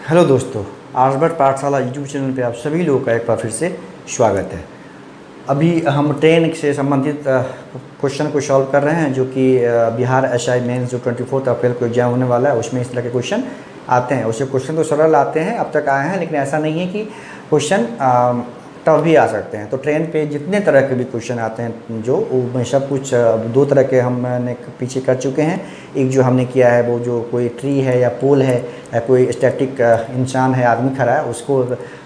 Hello दोस्तों, आर्यभट्ट पाठशाला YouTube channel पे आप सभी लोगों का एक बार फिर से स्वागत है। अभी हम ट्रेन से संबंधित क्वेश्चन को सॉल्व कर रहे हैं, जो कि बिहार एसआई मेंस जो 24 अप्रैल को एग्जाम होने वाला है उसमें इस तरह के क्वेश्चन आते हैं। उससे क्वेश्चन तो सरल आते हैं, अब तक आए हैं, लेकिन ऐसा नहीं है कि क्वेश्चन टफ भी आ सकते हैं। तो ट्रेन पे जितने तरह के भी क्वेश्चन आते हैं जो मैं सब कुछ दो तरह के हमने पीछे कर चुके हैं। एक जो हमने किया है वो जो कोई ट्री है या पोल है या कोई स्टैटिक इंसान है, आदमी खड़ा है, उसको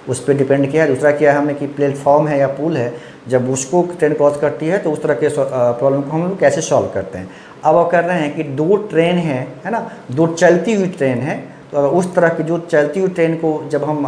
उस पर डिपेंड किया है। दूसरा किया है हमने कि प्लेटफॉर्म है या पुल है, जब उसको ट्रेन क्रॉस करती है तो उस तरह के प्रॉब्लम को हम लोग कैसे सॉल्व करते हैं। अब वो कर रहे हैं कि दो ट्रेन है ना, दो चलती हुई ट्रेन है। तो अगर उस तरह की जो चलती हुई ट्रेन को जब हम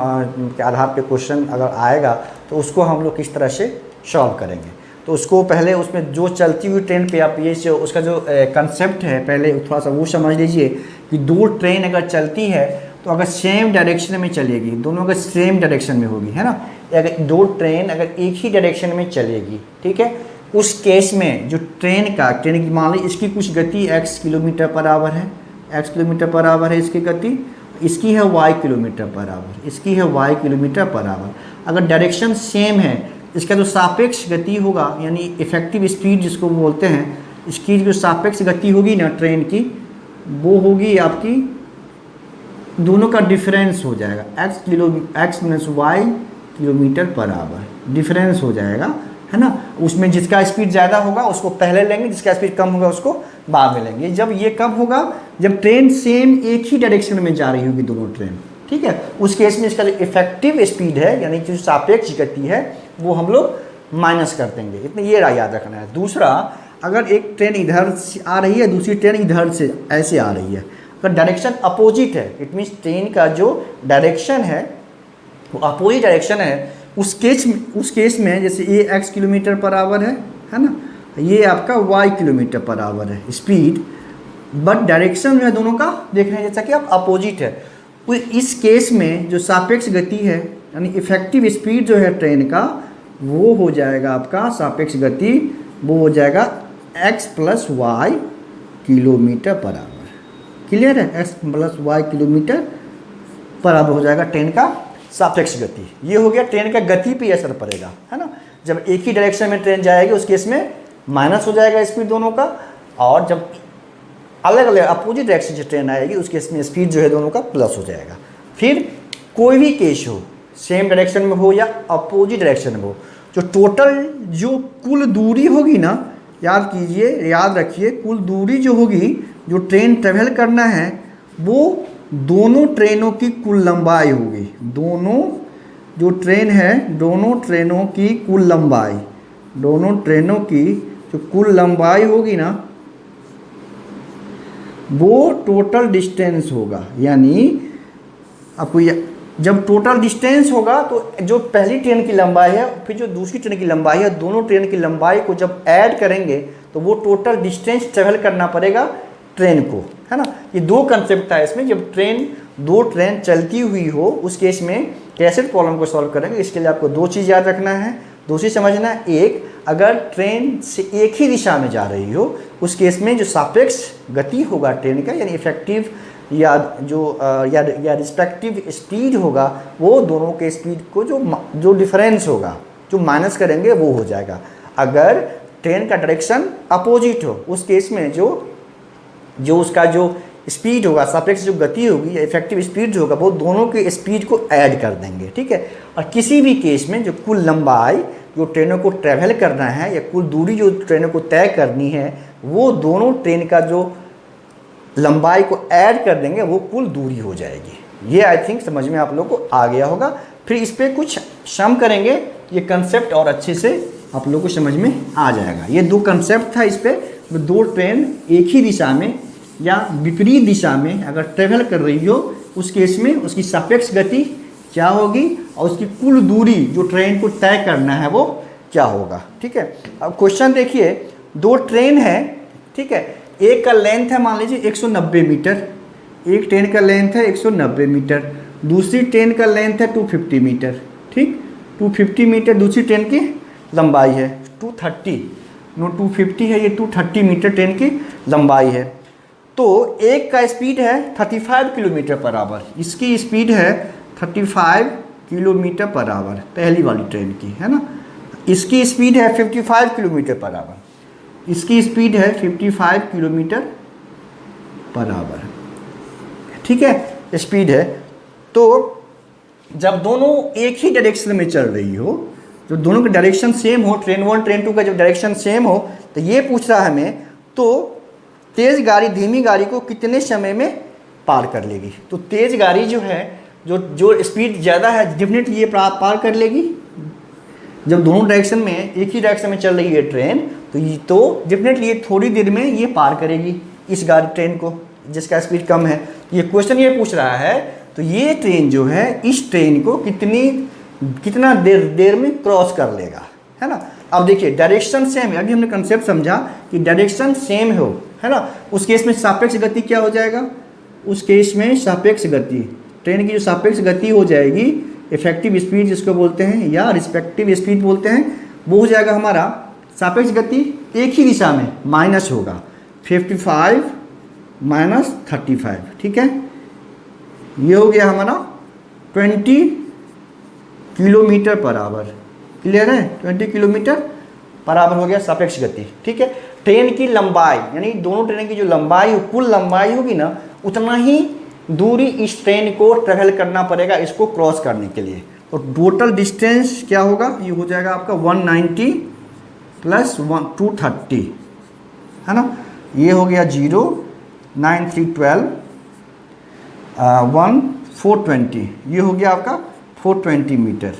के आधार पे क्वेश्चन अगर आएगा तो उसको हम लोग किस तरह से सॉल्व करेंगे। तो उसको पहले उसमें जो चलती हुई ट्रेन पे आप ये उसका जो कंसेप्ट है पहले थोड़ा सा वो समझ लीजिए कि दो ट्रेन अगर चलती है तो अगर सेम डायरेक्शन में चलेगी, दोनों अगर सेम डायरेक्शन में होगी, है ना, अगर दो ट्रेन अगर एक ही डायरेक्शन में चलेगी, ठीक है, उस केस में जो ट्रेन की मान ली इसकी कुछ गति x किलोमीटर पर आवर है, x किलोमीटर पर आवर है इसकी गति, इसकी है y किलोमीटर पर आवर, इसकी है y किलोमीटर पर आवर। अगर डायरेक्शन सेम है, इसका जो सापेक्ष गति होगा यानी इफेक्टिव स्पीड जिसको बोलते हैं, इसकी जो सापेक्ष गति होगी ना ट्रेन की, वो होगी आपकी, दोनों का डिफरेंस हो जाएगा x minus y kilometre per hour, difference हो जाएगा, है ना। उसमें जिसका स्पीड ज़्यादा होगा उसको पहले लेंगे, जिसका स्पीड कम होगा उसको बाद में लेंगे। जब ये कब होगा, जब ट्रेन सेम एक ही डायरेक्शन में जा रही होगी दोनों ट्रेन, ठीक है, उस केस में इसका जो इफेक्टिव स्पीड है यानी कि जो सापेक्ष गति है वो हम लोग माइनस कर देंगे। इतना ये याद रखना है। दूसरा, अगर एक ट्रेन इधर से आ रही है, दूसरी ट्रेन इधर से ऐसे आ रही है, अगर डायरेक्शन अपोजिट है, इट मीन्स ट्रेन का जो डायरेक्शन है वो अपोजिट डायरेक्शन है, उस केस में जैसे ये x किलोमीटर पर आवर है ना, ये आपका y किलोमीटर पर आवर है स्पीड, बट डायरेक्शन जो है दोनों का देख रहे हैं जैसा कि आप अपोजिट है। तो इस केस में जो सापेक्ष गति है यानी इफेक्टिव स्पीड जो है ट्रेन का, वो हो जाएगा आपका सापेक्ष गति, वो हो जाएगा x plus y kilometre per hour. Clear है, x plus y kilometre per hour हो जाएगा ट्रेन का सापेक्ष गति। ये हो गया ट्रेन का गति पे असर पड़ेगा, है ना। जब एक ही डायरेक्शन में ट्रेन जाएगी उस केस में माइनस हो जाएगा स्पीड दोनों का, और जब अलग अलग अपोजिट डायरेक्शन से ट्रेन आएगी उस केस में स्पीड जो है दोनों का प्लस हो जाएगा। फिर कोई भी केस हो, सेम डायरेक्शन में हो या अपोजिट डायरेक्शन में हो, जो टोटल जो कुल दूरी होगी ना, याद कीजिए, याद रखिए, कुल दूरी जो होगी जो ट्रेन ट्रेवल करना है वो दोनों ट्रेनों की कुल लंबाई होगी। दोनों जो ट्रेन है, दोनों ट्रेनों की कुल लंबाई, दोनों ट्रेनों की जो कुल लंबाई होगी ना, वो टोटल डिस्टेंस होगा। यानी आपको जब टोटल डिस्टेंस होगा तो जो पहली ट्रेन की लंबाई है फिर जो दूसरी ट्रेन की लंबाई है, दोनों ट्रेन की लंबाई को जब ऐड करेंगे तो वो टोटल डिस्टेंस ट्रेवल करना पड़ेगा ट्रेन को, है ना। ये दो कंसेप्ट था इसमें। जब दो ट्रेन चलती हुई हो उस केस में कैसे प्रॉब्लम को सॉल्व करेंगे, इसके लिए आपको दो चीज़ याद रखना है, दो चीज़ समझना है। एक, अगर ट्रेन से एक ही दिशा में जा रही हो उस केस में जो सापेक्ष गति होगा ट्रेन का यानी इफेक्टिव या या रिस्पेक्टिव स्पीड होगा, वो दोनों के स्पीड को जो डिफरेंस होगा जो माइनस करेंगे वो हो जाएगा। अगर ट्रेन का डायरेक्शन अपोजिट हो उस केस में जो उसका जो स्पीड होगा, सापेक्ष जो गति होगी या इफेक्टिव स्पीड जो होगा, वो दोनों के स्पीड को ऐड कर देंगे, ठीक है। और किसी भी केस में जो कुल लंबाई जो ट्रेनों को ट्रैवल करना है या कुल दूरी जो ट्रेनों को तय करनी है, वो दोनों ट्रेन का जो लंबाई को ऐड कर देंगे, वो कुल दूरी हो जाएगी। ये आई थिंक समझ में आप लोग को आ गया होगा। फिर इस पर कुछ सम करेंगे, ये कंसेप्ट और अच्छे से आप लोग को समझ में आ जाएगा। ये दो कंसेप्ट था, इस पर दो ट्रेन एक ही दिशा में या विपरीत दिशा में अगर ट्रेवल कर रही हो उस केस में उसकी सापेक्ष गति क्या होगी और उसकी कुल दूरी जो ट्रेन को तय करना है वो क्या होगा, ठीक है। अब क्वेश्चन देखिए, दो ट्रेन है, ठीक है, एक का लेंथ है मान लीजिए 190 मीटर, एक ट्रेन का लेंथ है 190 मीटर, दूसरी ट्रेन का लेंथ है 250 मीटर, ठीक, 250 मीटर दूसरी ट्रेन की लंबाई है, 250 है, ये 230 मीटर ट्रेन की लंबाई है। तो एक का स्पीड है 35 किलोमीटर पर आवर, इसकी स्पीड है 35 किलोमीटर पर आवर, पहली वाली ट्रेन की, है ना। इसकी स्पीड है 55 किलोमीटर पर आवर, इसकी स्पीड है 55 किलोमीटर पर आवर, ठीक है, स्पीड है। तो जब दोनों एक ही डायरेक्शन में चल रही हो, जो दोनों का डायरेक्शन सेम हो, ट्रेन 1 ट्रेन 2 का जब डायरेक्शन सेम हो, तो ये पूछ रहा है हमें, तो तेज़ गाड़ी धीमी गाड़ी को कितने समय में पार कर लेगी। तो तेज़ गाड़ी जो है, जो स्पीड ज़्यादा है, डेफिनेटली ये पार कर लेगी। जब दोनों डायरेक्शन में, एक ही डायरेक्शन में चल रही है ट्रेन, तो डेफिनेटली ये थोड़ी देर में ये पार करेगी इस गाड़ी ट्रेन को, जिसका स्पीड कम है। ये क्वेश्चन ये पूछ रहा है, तो ये ट्रेन जो है इस ट्रेन को कितना देर में क्रॉस कर लेगा, है ना। अब देखिए डायरेक्शन सेम है, अभी हमने कंसेप्ट समझा कि डायरेक्शन सेम हो, है ना। उस केस में सापेक्ष गति क्या हो जाएगा, उस केस में सापेक्ष गति, ट्रेन की जो सापेक्ष गति हो जाएगी, इफेक्टिव स्पीड जिसको बोलते हैं या रिस्पेक्टिव स्पीड बोलते हैं, वो हो जाएगा हमारा सापेक्ष गति एक ही दिशा में माइनस होगा 55 माइनस 35, ठीक है। ये हो गया हमारा 20 किलोमीटर पर आवर, क्लियर है, 20 किलोमीटर पर आवर हो गया सापेक्ष गति, ठीक है। ट्रेन की लंबाई, यानी दोनों ट्रेन की जो लंबाई, कुल लंबाई होगी ना, उतना ही दूरी इस ट्रेन को ट्रेवल करना पड़ेगा इसको क्रॉस करने के लिए। तो टोटल डिस्टेंस क्या होगा, ये हो जाएगा आपका 190 प्लस 230, है ना। ये हो गया 0, 9 3 12, 1 420, ये हो गया आपका 420 मीटर,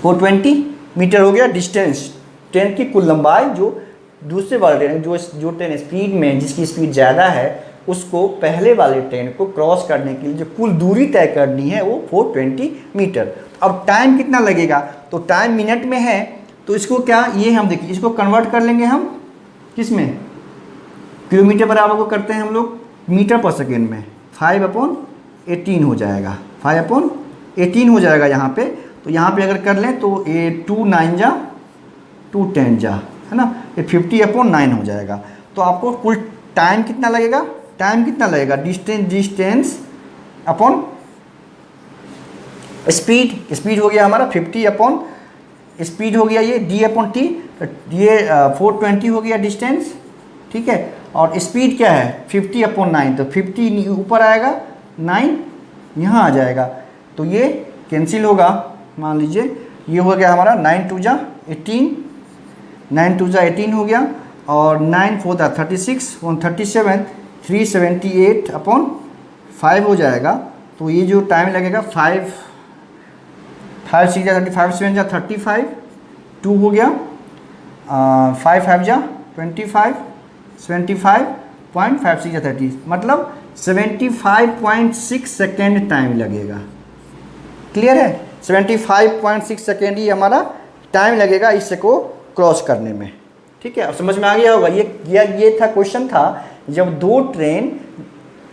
420 मीटर हो गया डिस्टेंस, ट्रेन की कुल लंबाई। जो दूसरे वाले ट्रेन, जो ट्रेन स्पीड में, जिसकी स्पीड ज़्यादा है, उसको पहले वाले ट्रेन को क्रॉस करने के लिए जो कुल दूरी तय करनी है वो 420 मीटर। अब टाइम कितना लगेगा, तो टाइम मिनट में है, तो इसको क्या, ये हम देखिए इसको कन्वर्ट कर लेंगे हम किस में, किलोमीटर पर आवर को करते हैं हम लोग मीटर पर सेकेंड में, 5/18 हो जाएगा, 5/18 हो जाएगा यहाँ पे। तो यहाँ पे अगर कर लें तो ये 2 9 जा 2 10 जा, है ना, ये 50/9 हो जाएगा। तो आपको कुल टाइम कितना लगेगा, टाइम कितना लगेगा, डिस्टेंस अपॉन स्पीड हो गया हमारा 50 स्पीड हो गया ये d/t, ये 420 हो गया डिस्टेंस, ठीक है। और स्पीड क्या है 50/9, तो 50 ऊपर आएगा, 9 यहाँ आ जाएगा, तो ये कैंसिल होगा। मान लीजिए ये हो गया हमारा 9 2 जा 18, 9 2 जा 18 हो गया, और 9 4 जा 36, 137, 378/5 हो जाएगा। तो ये जो टाइम लगेगा 5 6 जा 35, 7 जा 35, 2 हो गया, 5 5 जा 25, 75.56 जा 30, मतलब 75.6 सेकेंड टाइम लगेगा, क्लियर है। 75.6 सेकेंड ही हमारा टाइम लगेगा इसको क्रॉस करने में, ठीक है। अब समझ में आ गया होगा। ये था क्वेश्चन था, जब दो ट्रेन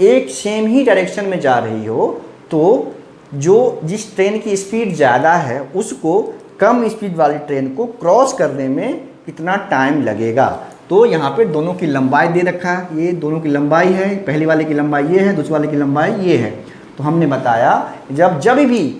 एक सेम ही डायरेक्शन में जा रही हो, तो जिस ट्रेन की स्पीड ज़्यादा है उसको कम स्पीड वाली ट्रेन को क्रॉस करने में कितना टाइम लगेगा। तो यहाँ पे दोनों की लंबाई दे रखा है, ये दोनों की लंबाई है, पहले वाले की लंबाई ये है, दूसरे वाले की लंबाई ये है। तो हमने बताया जब भी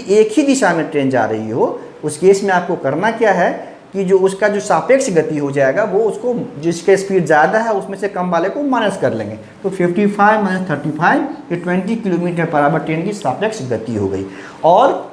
एक ही दिशा में ट्रेन जा रही हो, उस केस में आपको करना क्या है कि जो उसका जो सापेक्ष गति हो जाएगा, वो उसको जिसके स्पीड ज़्यादा है उसमें से कम वाले को माइनस कर लेंगे। तो 55 माइनस 35, ये 20 किलोमीटर पर आवर ट्रेन की सापेक्ष गति हो गई। और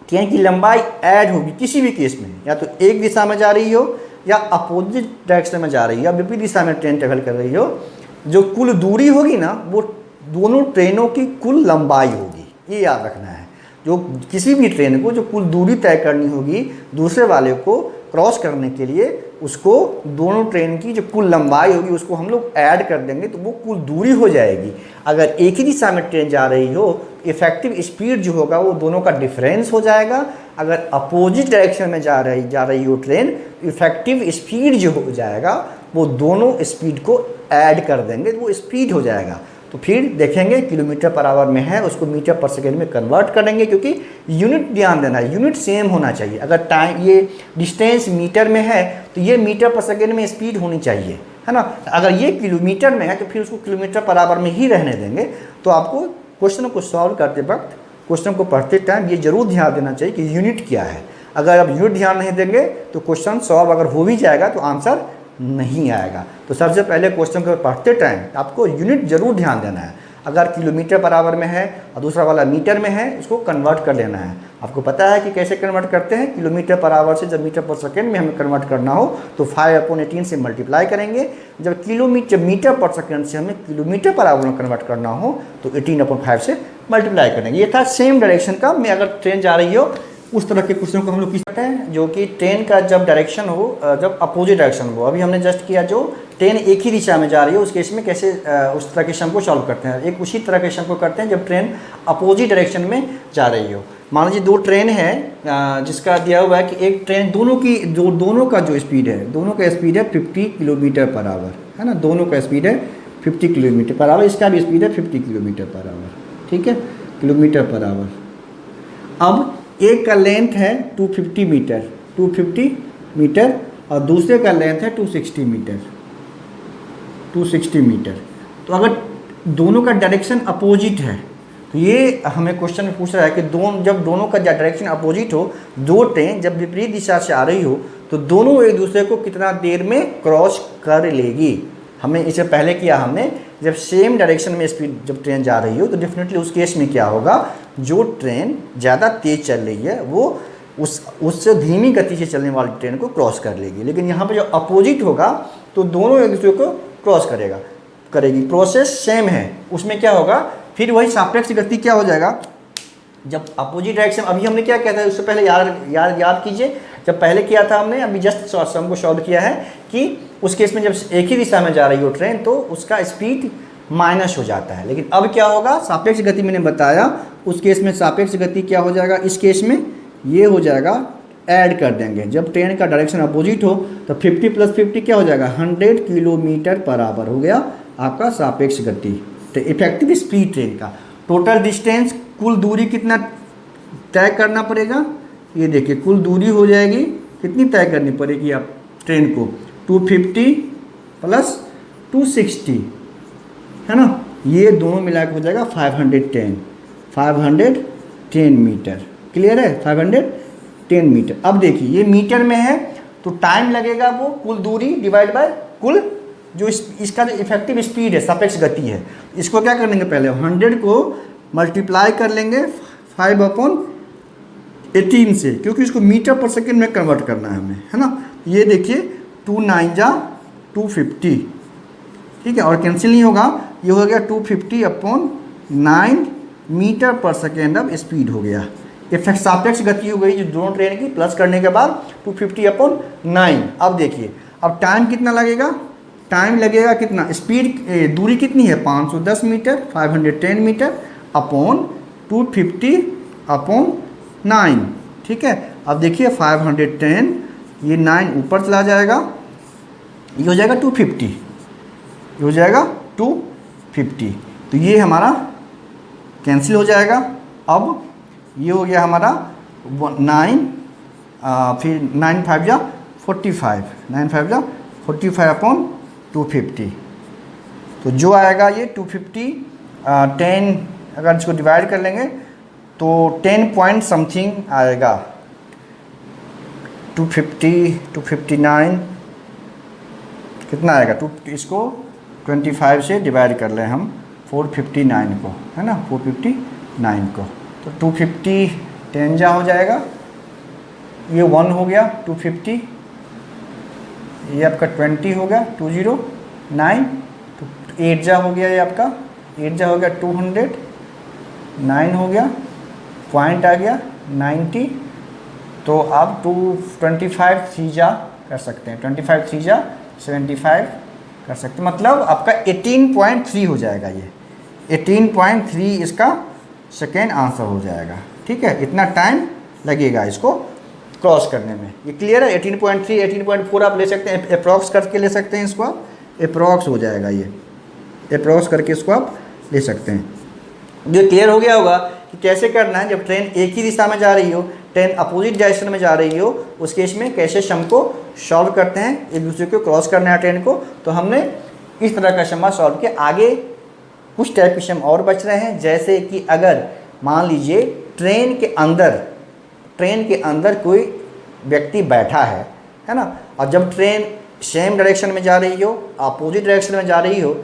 ट्रेन की लंबाई ऐड होगी किसी भी केस में, या तो एक दिशा में जा रही हो या अपोजिट डायरेक्शन में जा रही हो, विपरीत दिशा में ट्रेन ट्रेवल कर रही हो, जो कुल दूरी होगी ना, वो दोनों ट्रेनों की कुल लंबाई होगी, ये याद रखना है। जो किसी भी ट्रेन को जो कुल दूरी तय करनी होगी दूसरे वाले को क्रॉस करने के लिए, उसको दोनों ट्रेन की जो कुल लंबाई होगी उसको हम लोग ऐड कर देंगे, तो वो कुल दूरी हो जाएगी। अगर एक ही दिशा में ट्रेन जा रही हो, इफेक्टिव स्पीड जो होगा वो दोनों का डिफरेंस हो जाएगा। अगर अपोजिट डायरेक्शन में जा रही हो ट्रेन, इफेक्टिव स्पीड जो हो जाएगा वो दोनों स्पीड को ऐड कर देंगे, तो वो स्पीड हो जाएगा। तो फिर देखेंगे किलोमीटर पर आवर में है, उसको मीटर पर सेकेंड में कन्वर्ट करेंगे, क्योंकि यूनिट ध्यान देना है, यूनिट सेम होना चाहिए। अगर टाइम ये डिस्टेंस मीटर में है तो ये मीटर पर सेकेंड में स्पीड होनी चाहिए, है ना। अगर ये किलोमीटर में है तो फिर उसको किलोमीटर पर आवर में ही रहने देंगे। तो आपको क्वेश्चन को सॉल्व करते वक्त, क्वेश्चन को पढ़ते टाइम ये जरूर ध्यान देना चाहिए कि यूनिट क्या है। अगर आप यूनिट ध्यान नहीं देंगे तो क्वेश्चन सॉल्व अगर हो भी जाएगा तो आंसर नहीं आएगा। तो सबसे पहले क्वेश्चन को पढ़ते टाइम आपको यूनिट जरूर ध्यान देना है। अगर किलोमीटर पर आवर में है और दूसरा वाला मीटर में है, उसको कन्वर्ट कर लेना है। आपको पता है कि कैसे कन्वर्ट करते हैं। किलोमीटर पर आवर से जब मीटर पर सेकेंड में हमें कन्वर्ट करना हो तो 5/18 से मल्टीप्लाई करेंगे। जब मीटर पर सेकेंड से हमें किलोमीटर पर आवर में कन्वर्ट करना हो तो 18/5 से मल्टीप्लाई करेंगे। ये था सेम डायरेक्शन का। मैं अगर ट्रेन जा रही हो उस तरह के क्वेश्चन को हम लोग किस करते हैं, जो कि ट्रेन का जब डायरेक्शन हो, जब अपोजिट डायरेक्शन हो। अभी हमने जस्ट किया जो ट्रेन एक ही दिशा में जा रही है उस केस में कैसे उस तरह के सम को सॉल्व करते हैं। एक उसी तरह के सम को करते हैं जब ट्रेन अपोजिट डायरेक्शन में जा रही हो। मान लीजिए दो ट्रेन है जिसका दिया हुआ है कि एक ट्रेन दोनों का जो स्पीड है, दोनों का स्पीड है 50 किलोमीटर पर आवर, है ना। दोनों का स्पीड है 50 किलोमीटर पर आवर। इसका भी स्पीड है 50 किलोमीटर पर आवर, ठीक है, किलोमीटर पर आवर। अब एक का लेंथ है 250 मीटर और दूसरे का लेंथ है 260 मीटर। तो अगर दोनों का डायरेक्शन अपोजिट है तो ये हमें क्वेश्चन में पूछ रहा है कि जब दोनों का डायरेक्शन अपोजिट हो, दो ट्रेन जब विपरीत दिशा से आ रही हो तो दोनों एक दूसरे को कितना देर में क्रॉस कर लेगी। हमें इससे पहले किया हमने, जब सेम डायरेक्शन में स्पीड जब ट्रेन जा रही हो तो डेफिनेटली उस केस में क्या होगा, जो ट्रेन ज़्यादा तेज़ चल रही है वो उससे धीमी गति से चलने वाली ट्रेन को क्रॉस कर लेगी। लेकिन यहाँ पे जो अपोजिट होगा तो दोनों एक दूसरे को क्रॉस करेगी। प्रोसेस सेम है। उसमें क्या होगा, फिर वही सापेक्ष गति क्या हो जाएगा, जब अपोजिट डायरेक्शन। अभी हमने क्या किया था उससे पहले याद कीजिए, जब पहले किया था हमने, अभी जस्ट सम को सॉल्व किया है कि उस केस में जब एक ही दिशा में जा रही हो ट्रेन तो उसका स्पीड माइनस हो जाता है। लेकिन अब क्या होगा, सापेक्ष गति मैंने बताया, उस केस में सापेक्ष गति क्या हो जाएगा, इस केस में ये हो जाएगा, ऐड कर देंगे। जब ट्रेन का डायरेक्शन अपोजिट हो तो 50 + 50 क्या हो जाएगा, 100 किलोमीटर पर आवर हो गया आपका सापेक्ष गति, तो इफेक्टिव स्पीड ट्रेन का। टोटल डिस्टेंस, कुल दूरी कितना तय करना पड़ेगा, ये देखिए कुल दूरी हो जाएगी कितनी तय करनी पड़ेगी आप ट्रेन को, 250 + 260, है ना। ये दोनों मिला के हो जाएगा 510 मीटर। क्लियर है, 510 मीटर। अब देखिए ये मीटर में है तो टाइम लगेगा वो कुल दूरी डिवाइड बाय कुल जो इसका जो इफेक्टिव स्पीड है, सापेक्ष गति है। इसको क्या कर लेंगे, पहले 100 को मल्टीप्लाई कर लेंगे 5/18 से, क्योंकि इसको मीटर पर सेकेंड में कन्वर्ट करना है हमें, है ना। ये देखिए 2 9 जा 250, ठीक है, और कैंसिल नहीं होगा, ये हो गया 250/9 मीटर पर सेकेंड अब स्पीड हो गया। इफेक्ट सापेक्ष गति हो गई जो दोनों ट्रेन की, प्लस करने के बाद 250/9। अब देखिए अब टाइम कितना लगेगा, टाइम लगेगा कितना, स्पीड दूरी कितनी है 510 मीटर, 510 मीटर अपॉन 250/9, ठीक है। अब देखिए 510, ये 9 ऊपर चला जाएगा, ये हो जाएगा 250, ये हो जाएगा 250, तो ये हमारा कैंसिल हो जाएगा। अब ये हो गया हमारा 9, फिर 9 5 जा 45, 9 5 जा 45/250, तो जो आएगा ये 250, 10 अगर इसको डिवाइड कर लेंगे तो 10 पॉइंट समथिंग आएगा, 250 259 कितना आएगा, इसको 25 से डिवाइड कर लें हम 459 को, है ना, 459 को, तो 250 10 जा हो जाएगा, ये 1 हो गया 250, ये आपका 20 हो गया 209, तो 8 जा हो गया, ये आपका 8 जा हो गया 200, 9 हो गया, पॉइंट आ गया 90, तो आप 225 3 जा कर सकते हैं, 25 3 जा 75 कर सकते हैं, मतलब आपका 18.3 हो जाएगा। ये 18.3 इसका सेकेंड आंसर हो जाएगा, ठीक है। इतना टाइम लगेगा इसको क्रॉस करने में। ये क्लियर है, 18.3 18.4 आप ले सकते हैं, अप्रॉक्स करके ले सकते हैं इसको, आप अप्रॉक्स हो जाएगा, ये अप्रॉक्स करके इसको आप ले सकते हैं। जो क्लियर हो गया होगा कि कैसे करना है, जब ट्रेन एक ही दिशा में जा रही हो, ट्रेन अपोजिट डायरेक्शन में जा रही हो उस केस में कैसे सम को सॉल्व करते हैं, एक दूसरे को क्रॉस करना है ट्रेन को। तो हमने इस तरह का सम सॉल्व किया। आगे कुछ टाइप के सम और बच रहे हैं, जैसे कि अगर मान लीजिए ट्रेन के अंदर कोई व्यक्ति बैठा है ना, और जब ट्रेन सेम डायरेक्शन में जा रही हो, अपोजिट डायरेक्शन में जा रही हो,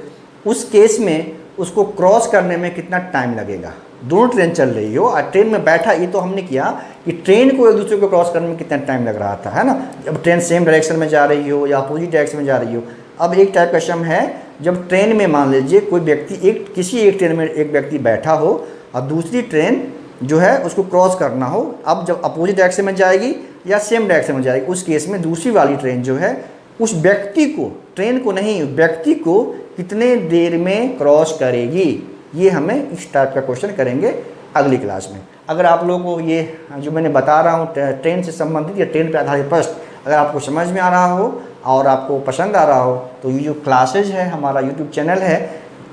उस केस में उसको क्रॉस करने में कितना टाइम लगेगा। दोनों ट्रेन चल रही हो और ट्रेन में बैठा, ये तो हमने किया कि ट्रेन को एक दूसरे को क्रॉस करने में कितना टाइम लग रहा था, है ना, जब ट्रेन सेम डायरेक्शन में जा रही हो या अपोजिट डायरेक्शन में जा रही हो। अब एक टाइप का सम है जब ट्रेन में मान लीजिए कोई व्यक्ति किसी एक ट्रेन में एक व्यक्ति बैठा हो और दूसरी ट्रेन जो है उसको क्रॉस करना हो। अब जब अपोजिट डायरेक्शन में जाएगी या सेम डायरेक्शन में जाएगी, उस केस में दूसरी वाली ट्रेन जो है उस व्यक्ति को, ट्रेन को नहीं, व्यक्ति को कितने देर में क्रॉस करेगी। ये हमें इस टाइप का क्वेश्चन करेंगे अगली क्लास में। अगर आप लोगों को ये जो मैंने बता रहा हूँ ट्रेन से संबंधित या ट्रेन पर आधारित प्रश्न अगर आपको समझ में आ रहा हो और आपको पसंद आ रहा हो तो ये जो क्लासेज है, हमारा यूट्यूब चैनल है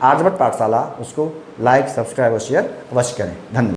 आर्यभट्ट पाठशाला, उसको लाइक, सब्सक्राइब और शेयर अवश्य करें। धन्यवाद।